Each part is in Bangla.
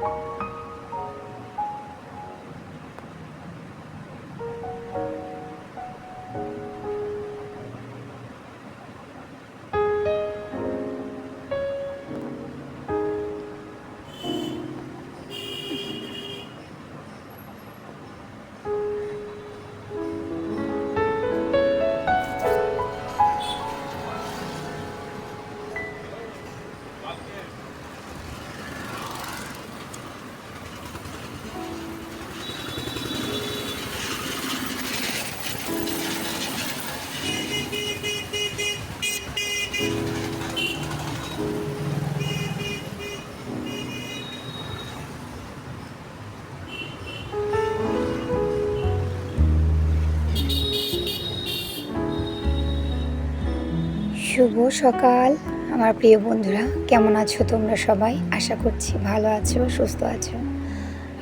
শুভ সকাল আমার প্রিয় বন্ধুরা, কেমন আছো তোমরা সবাই? আশা করছি ভালো আছো, সুস্থ আছো।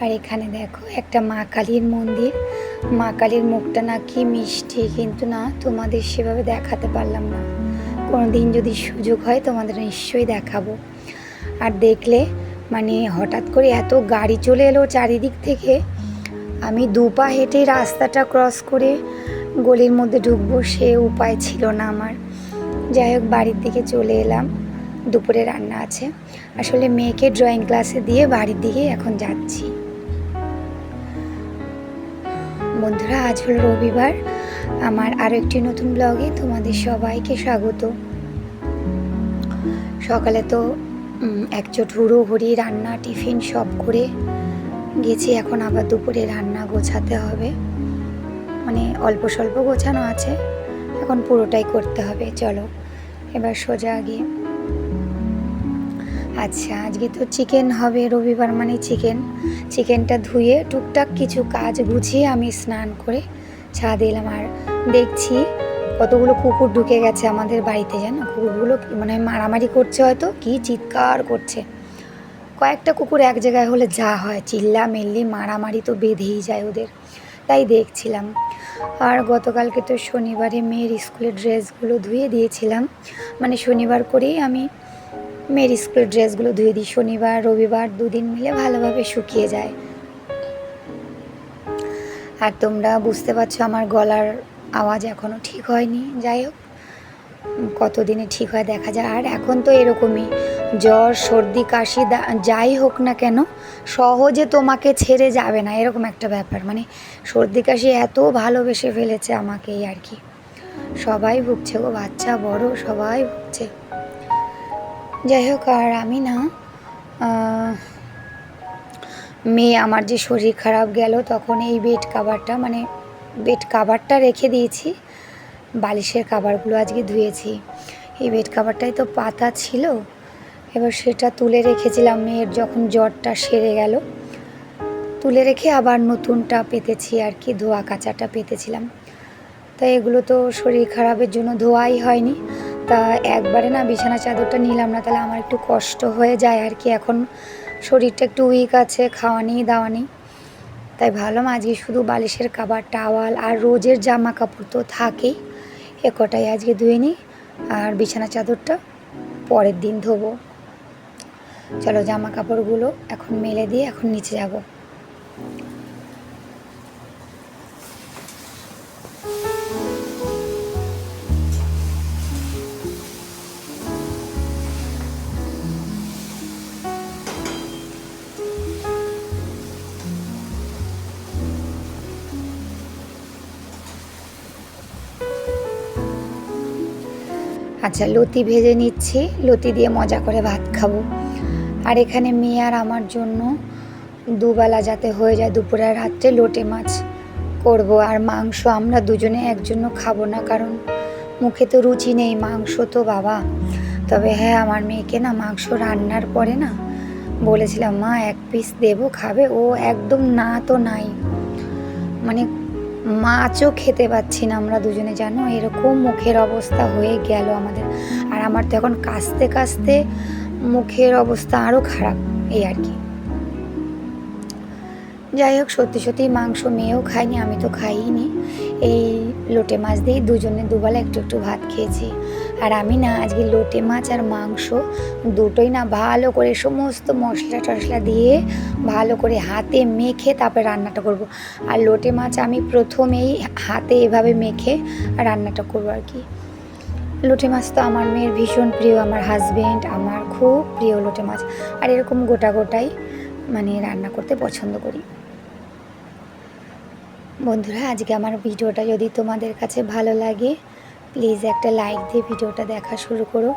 আর এখানে দেখো একটা মা কালীর মন্দির। মা কালীর মুখটা না কি মিষ্টি, কিন্তু না তোমাদের সেভাবে দেখাতে পারলাম না। কোনো দিন যদি সুযোগ হয় তোমাদের নিশ্চয়ই দেখাবো। আর দেখলে মানে হঠাৎ করে এত গাড়ি চলে এলো চারিদিক থেকে, আমি দুপা হেঁটে রাস্তাটা ক্রস করে গলির মধ্যে ঢুকবো সে উপায় ছিল না আমার। যাই হোক, বাড়ির দিকে চলে এলাম। দুপুরে রান্না আছে। আসলে মেয়েকে ড্রয়িং ক্লাসে দিয়ে বাড়ির দিকে এখন যাচ্ছি। বন্ধুরা, আজ হলো রবিবার। আমার আরও একটি নতুন ব্লগে তোমাদের সবাইকে স্বাগত। সকালে তো একচোট হুড়োহুড়ি রান্না টিফিন সব করে গেছি। এখন আবার দুপুরে রান্না গোছাতে হবে, মানে অল্প স্বল্প গোছানো আছে, এখন পুরোটাই করতে হবে। চলো এবার সোজা আগে। আচ্ছা, আজকে তো চিকেন হবে, রবিবার মানে চিকেনটা ধুয়ে টুকটাক কিছু কাজ গুছিয়ে আমি স্নান করে ছাদে এলাম। আর দেখছি কতগুলো কুকুর ঢুকে গেছে আমাদের বাড়িতে, জানো? কুকুরগুলো মানে মারামারি করছে, হয়তো কি চিৎকার করছে। কয়েকটা কুকুর এক জায়গায় হলে যা হয়, চিল্লা মিল্লি মারামারি তো বেঁধেই যায় ওদের, তাই দেখছিলাম। আর গতকালকে তো শনিবারে মেয়ের স্কুলের ড্রেসগুলো ধুয়ে দিয়েছিলাম, মানে শনিবার করেই আমি মেয়ের স্কুলের ড্রেসগুলো ধুয়ে দিই। শনিবার রবিবার দুদিন মিলে ভালোভাবে শুকিয়ে যায়। আর তোমরা বুঝতে পারছো আমার গলার আওয়াজ এখনও ঠিক হয়নি। যাই হোক, কতদিনে ঠিক হয় দেখা যায়। আর এখন তো এরকমই, জ্বর সর্দি কাশি যাই হোক না কেন সহজে তোমাকে ছেড়ে যাবে না, এরকম একটা ব্যাপার। মানে সর্দি কাশি এত ভালোবেসে ফেলেছে আমাকে, এই আর কি। সবাই ভুগছে গো, বাচ্চা বড় সবাই ভুগছে। যাই হোক, আর আমি না মেয়ে আমার যে শরীর খারাপ গেল তখন এই বেড কাভারটা রেখে দিয়েছি। বালিশের কাভারগুলো আজকে ধুয়েছি। এই বেড কাভারটাই তো পাতা ছিল, এবার সেটা তুলে রেখেছিলাম। মেয়ের যখন জ্বরটা সেরে গেল তুলে রেখে আবার নতুনটা পেতেছি আর কি, ধোয়া কাচাটা পেতেছিলাম। তাই এগুলো তো শরীর খারাপের জন্য ধোয়াই হয়নি। তা একবারে না বিছানা চাদরটা নিলাম না, তাহলে আমার একটু কষ্ট হয়ে যায় আর কি। এখন শরীরটা একটু উইক আছে, খাওয়া নেই দাওয়া নেই, তাই ভাবলাম আজকে শুধু বালিশের কাভার, টাওয়াল আর রোজের জামা কাপড় তো থাকেই, এ কটাই আজকে ধুয়ে নিই। আর বিছানা চাদরটা পরের দিন ধোবো। চলো জামা কাপড়গুলো এখন মেলে দিয়ে এখন নিচে যাব। আচ্ছা, লতি ভেজে নিচ্ছি, লতি দিয়ে মজা করে ভাত খাবো। আর এখানে মেয়ে আর আমার জন্য দুবেলা যাতে হয়ে যায়, দুপুরে আর রাত্রে লোটে মাছ করব। আর মাংস আমরা দুজনে একজন্য খাবো না, কারণ মুখে তো রুচি নেই মাংস তো বাবা। তবে হ্যাঁ, আমার মেয়েকে না মাংস রান্নার পরে না বলেছিলাম, মা এক পিস দেবো, খাবে? ও একদম না তো নাই, মানে মাছও খেতে পাচ্ছি না আমরা দুজনে, জানো? এরকম মুখের অবস্থা হয়ে গেল আমাদের। আর আমার তো এখন কাশতে কাশতে মুখের অবস্থা আরও খারাপ, এই আর কি। যাই হোক, সত্যি সত্যি মাংস মেয়েও খায়নি, আমি তো খাইনি। এই লোটে মাছ দিয়ে দুজনে দুবেলা একটু একটু ভাত খেয়েছি। আর আমি না আজকে লোটে মাছ আর মাংস দুটোই না ভালো করে সমস্ত মশলা টশলা দিয়ে ভালো করে হাতে মেখে তারপরে রান্নাটা করব। আর লোটে মাছ আমি প্রথমেই হাতে এভাবে মেখে রান্নাটা করবো আর কি। লোটে মাছ তো আমার মেয়ের ভীষণ প্রিয়, আমার হাজবেন্ড আমার খুব প্রিয় লোটে মাছ। আর এরকম গোটা গোটাই মানে রান্না করতে পছন্দ করি। বন্ধুরা, আজকে আমার ভিডিওটা যদি তোমাদের কাছে ভালো লাগে প্লিজ একটা লাইক দিয়ে ভিডিওটা দেখা শুরু করো।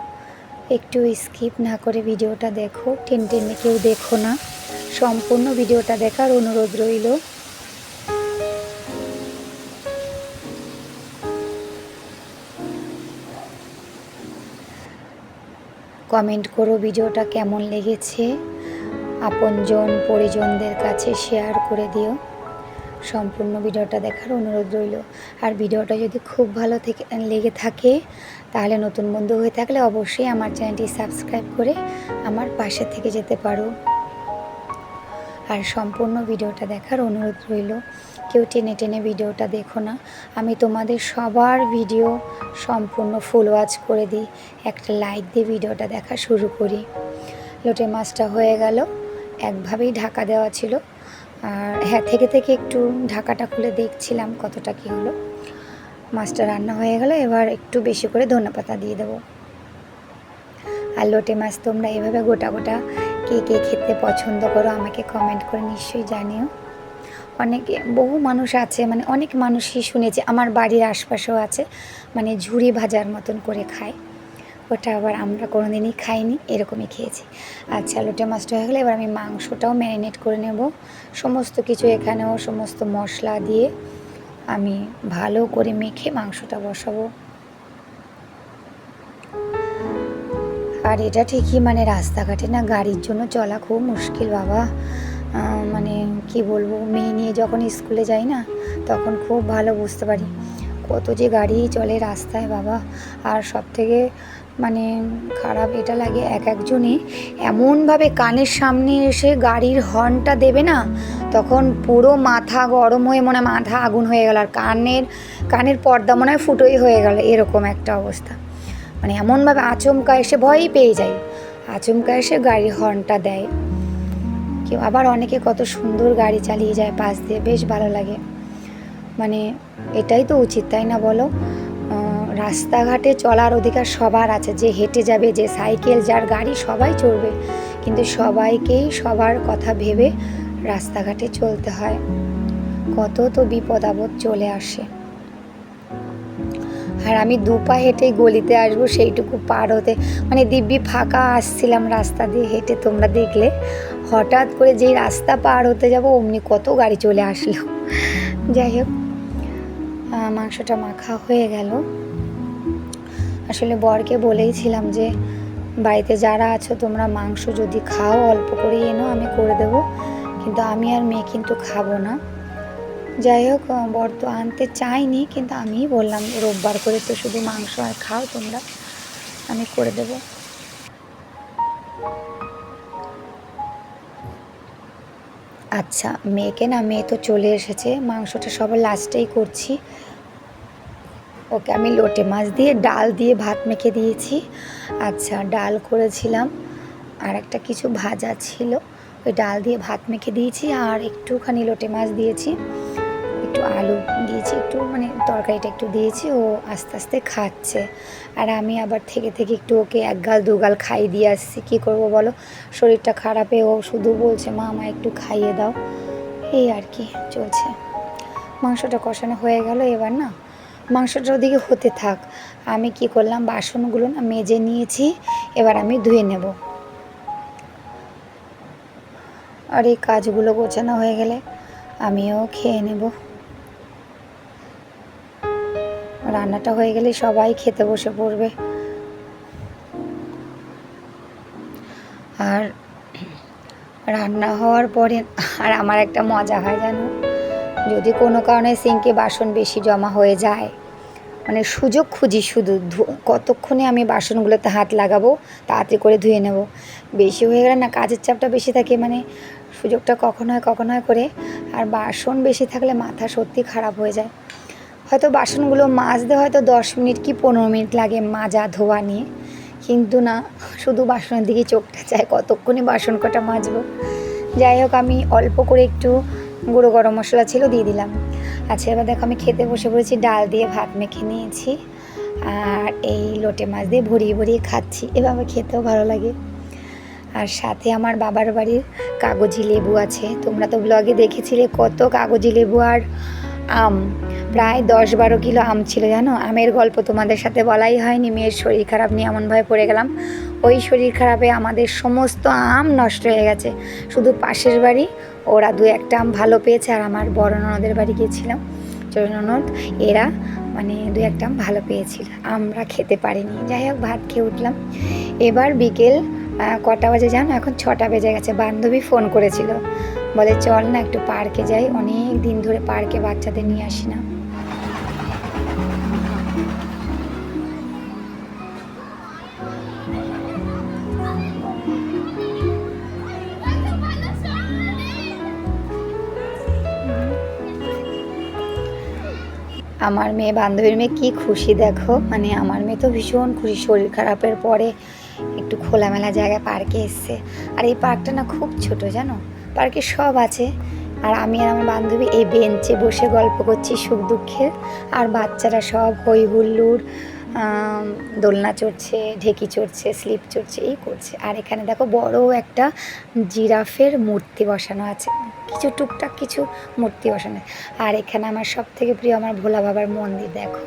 একটু স্কিপ না করে ভিডিওটা দেখো, টেনে টেনে কেউ দেখো না, সম্পূর্ণ ভিডিওটা দেখার অনুরোধ রইল। কমেন্ট করো ভিডিওটা কেমন লেগেছে, আপনজন পরিজনদের কাছে শেয়ার করে দিও। সম্পূর্ণ ভিডিওটা দেখার অনুরোধ রইল। আর ভিডিওটা যদি খুব ভালো লেগে থাকে তাহলে নতুন বন্ধু হয়ে থাকলে অবশ্যই আমার চ্যানেলটি সাবস্ক্রাইব করে আমার পাশে থেকে যেতে পারো। আর সম্পূর্ণ ভিডিওটা দেখার অনুরোধ রইল, কেউ টেনে টেনে ভিডিওটা দেখো না। আমি তোমাদের সবার ভিডিও সম্পূর্ণ ফুল ওয়াচ করে দিই, একটা লাইক দিয়ে ভিডিওটা দেখা শুরু করি। লোটে মাছটা হয়ে গেল, একভাবেই ঢাকা দেওয়া ছিল। আর হ্যাঁ, থেকে থেকে একটু ঢাকাটা খুলে দেখছিলাম কতটা কী হলো। মাছটা রান্না হয়ে গেল, এবার একটু বেশি করে ধনেপাতা দিয়ে দেবো। আর লোটে মাছ তোমরা এভাবে গোটা গোটা কে কে খেতে পছন্দ করো আমাকে কমেন্ট করে নিশ্চয়ই জানিও। অনেকে বহু মানুষ আছে, মানে অনেক মানুষই শুনেছি, আমার বাড়ির আশপাশেও আছে, মানে ঝুরি ভাজার মতন করে খায়। ওটা আবার আমরা কোনোদিনই খাইনি, এরকমই খেয়েছি। আচ্ছা, লোটে মাছটা হয়ে গেলে এবার আমি মাংসটাও ম্যারিনেট করে নেব। সমস্ত কিছু এখানেও সমস্ত মশলা দিয়ে আমি ভালো করে মেখে মাংসটা বসাবো। আর এটা ঠিকই, মানে রাস্তাঘাটে না গাড়ির জন্য চলা খুব মুশকিল বাবা। মানে কি বলবো, মেয়ে নিয়ে যখন স্কুলে যাই না তখন খুব ভালো বুঝতে পারি কত যে গাড়ি চলে রাস্তায় বাবা। আর সব থেকে মানে খারাপ এটা লাগে, এক একজনে এমনভাবে কানের সামনে এসে গাড়ির হর্নটা দেবে না, তখন পুরো মাথা গরম হয়ে মনে হয় মাথা আগুন হয়ে গেল। আর কানের পর্দা মনে হয় ফুটোই হয়ে গেল, এরকম একটা অবস্থা। মানে এমনভাবে আচমকা এসে ভয়ই পেয়ে যায়, আচমকা এসে গাড়ির হর্নটা দেয়। কেউ আবার অনেকে কত সুন্দর গাড়ি চালিয়ে যায় পাশ দিয়ে, বেশ ভালো লাগে। মানে এটাই তো উচিত, তাই না বলো? রাস্তাঘাটে চলার অধিকার সবার আছে, যে হেঁটে যাবে, যে সাইকেল, যার গাড়ি, সবাই চড়বে, কিন্তু সবাইকেই সবার কথা ভেবে রাস্তাঘাটে চলতে হয়। কত তো বিপদ আপদ চলে আসে। আর আমি দু পা হেঁটেই গলিতে আসবো, সেইটুকু পার হতে মানে দিব্যি ফাঁকা আসছিলাম রাস্তা দিয়ে হেঁটে, তোমরা দেখলে। হঠাৎ করে যেই রাস্তা পার হতে যাব অমনি কত গাড়ি চলে আসলো। যাই হোক, মাংসটা মাখা হয়ে গেল। আসলে বরকে বলেইছিলাম যে বাড়িতে যারা আছো তোমরা মাংস যদি খাও অল্প করে এনো, আমি করে দেবো, কিন্তু আমি আর মেয়ে কিন্তু খাবো না। যাই হোক, বর তো আনতে চাইনি, কিন্তু আমিই বললাম রোববার করে তো শুধু মাংস আর খাও তোমরা, আমি করে দেবো। আচ্ছা, মেয়ে তো চলে এসেছে, মাংসটা সবার লাস্টেই করছি। ওকে আমি লোটে মাছ দিয়ে ডাল দিয়ে ভাত মেখে দিয়েছি। আচ্ছা, ডাল করেছিলাম, আর একটা কিছু ভাজা ছিল, ওই ডাল দিয়ে ভাত মেখে দিয়েছি। আর একটুখানি লোটে মাছ দিয়েছি, একটু আলু দিয়েছি, একটু মানে তরকারিটা একটু দিয়েছি। ও আস্তে আস্তে খাচ্ছে। আর আমি আবার থেকে থেকে একটু ওকে এক গাল দু গাল খাইয়ে দিয়ে আসছি। কী করবো বলো, শরীরটা খারাপে ও শুধু বলছে মা আমায় একটু খাইয়ে দাও, এই আর কি চলছে। মাংসটা কষানো হয়ে গেল, এবার না মাংসটা ওদিকে হতে থাক। আমি কি করলাম, বাসনগুলো না মেজে নিয়েছি, এবার আমি ধুয়ে নেব। আর এই কাজগুলো গোছানো হয়ে গেলে আমিও খেয়ে নেব। রান্নাটা হয়ে গেলে সবাই খেতে বসে পড়বে। আর রান্না হওয়ার পরে আর আমার একটা মজা হয় জানো, যদি কোনো কারণে সিঙ্কে বাসন বেশি জমা হয়ে যায়, মানে সুযোগ খুঁজি শুধু কতক্ষণে আমি বাসনগুলোতে হাত লাগাবো, তাড়াতাড়ি করে ধুয়ে নেব। বেশি হয়ে গেলে না কাজের চাপটা বেশি থাকে, মানে সুযোগটা কখন হয় করে। আর বাসন বেশি থাকলে মাথা সত্যি খারাপ হয়ে যায়। হয়তো বাসনগুলো মাজতে হয়তো 10 মিনিট কি 15 মিনিট লাগে মাজা ধোয়া নিয়ে, কিন্তু না, শুধু বাসনের দিকে চোখটা চায় কতক্ষণে বাসন কটা মাজবো। যাই হোক, আমি অল্প করে একটু গুঁড়ো গরম মশলা ছিল দিয়ে দিলাম। আচ্ছা, এবার দেখো আমি খেতে বসে পড়েছি, ডাল দিয়ে ভাত মেখে নিয়েছি আর এই লোটে মাছ দিয়ে ভরিয়ে ভরিয়ে খাচ্ছি, এভাবে খেতেও ভালো লাগে। আর সাথে আমার বাবার বাড়ির কাগজি লেবু আছে, তোমরা তো ব্লগে দেখেছিলে কত কাগজি লেবু আর আম, প্রায় 10-12 কিলো আম ছিল জানো। আমের গল্প তোমাদের সাথে বলাই হয়নি, মেয়ের শরীর খারাপ নিয়ে এমনভাবে পড়ে গেলাম। ওই শরীর খারাপে আমাদের সমস্ত আম নষ্ট হয়ে গেছে, শুধু পাশের বাড়ি ওরা 2-1টা আম ভালো পেয়েছে, আর আমার বড় ননদের বাড়ি গিয়েছিলাম, ছোটো ননদ, এরা মানে 2-1টা আম ভালো পেয়েছিল, আমরা খেতে পারিনি। যাই হোক, ভাত খেয়ে উঠলাম। এবার বিকেল কটা বাজে জানো, এখন 6টা বেজে গেছে। বান্ধবী ফোন করেছিল, বলে চল না একটু পার্কে যাই, অনেক দিন ধরে পার্কে বাচ্চাদের নিয়ে আসি না। আমার মেয়ে, বান্ধবীর মেয়ে কি খুশি দেখো, মানে আমার মেয়ে তো ভীষণ খুশি, শরীর খারাপের পরে একটু খোলামেলা জায়গায় পার্কে এসছে। আর এই পার্কটা না খুব ছোট জানো, পার্কে সব আছে, আর আমি আর আমার বান্ধবী এই বেঞ্চে বসে গল্প করছি সুখ দুঃখের, আর বাচ্চারা সব হই হুল্লোড়, দোলনা চড়ছে, ঢেকি চড়ছে, স্লিপ চড়ছে, এই করছে। আর এখানে দেখো বড় একটা জিরাফের মূর্তি বসানো আছে, কিছু টুকটাক কিছু মূর্তি বসানো। আর এখানে আমার সব থেকে প্রিয় আমার ভোলা বাবার মন্দির, দেখো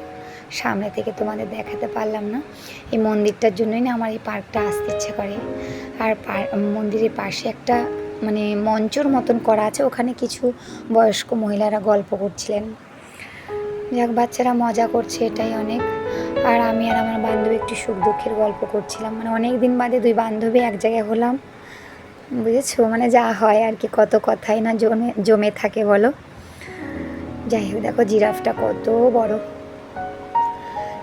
সামনে থেকে তোমাদের দেখাতে পারলাম না। এই মন্দিরটার জন্যই না আমার এই পার্কটা আসতে ইচ্ছে করে। আর মন্দিরের পাশে একটা মানে মঞ্চর মতন করা আছে, ওখানে কিছু বয়স্ক মহিলারা গল্প করছিলেন। যাক, বাচ্চারা মজা করছে, এটাই অনেক। আর আমি আর আমার বান্ধবী একটু সুখ দুঃখের গল্প করছিলাম, মানে অনেক দিন বাদে 2 বান্ধবী এক জায়গায় হলাম, বুঝেছো, মানে যা হয় আর কি, কত কথাই না জমে থাকে বলো। যাই হোক, দেখো জিরাফটা কত বড়।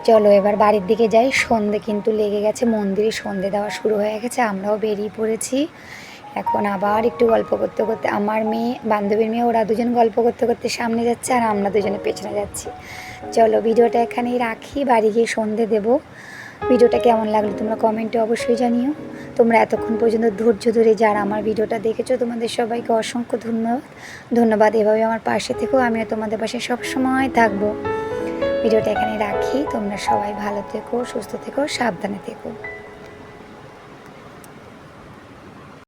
চলো এবার বাড়ির দিকে যাই, সন্ধে কিন্তু লেগে গেছে, মন্দিরে সন্ধে দেওয়া শুরু হয়ে গেছে, আমরাও বেরিয়ে পড়েছি। এখন আবার একটু গল্প করতে করতে, আমার মেয়ে, বান্ধবীর মেয়ে, ওরা দুজন গল্প করতে করতে সামনে যাচ্ছে আর আমরা দুজনে পেছনে যাচ্ছি। চলো ভিডিওটা এখানেই রাখি, বাড়ি গিয়ে সন্ধে দেবো। ভিডিওটা কেমন লাগলো তোমরা কমেন্টে অবশ্যই জানিও। তোমরা এতক্ষণ পর্যন্ত ধৈর্য ধরে যারা আমার ভিডিওটা দেখেছো, তোমাদের সবাইকে অসংখ্য ধন্যবাদ। এভাবে আমার পাশে থেকো, আমিও তোমাদের পাশে সবসময় থাকবো। ভিডিওটা এখানে রাখি, তোমরা সবাই ভালো থেকো, সুস্থ থেকো, সাবধানে থেকো।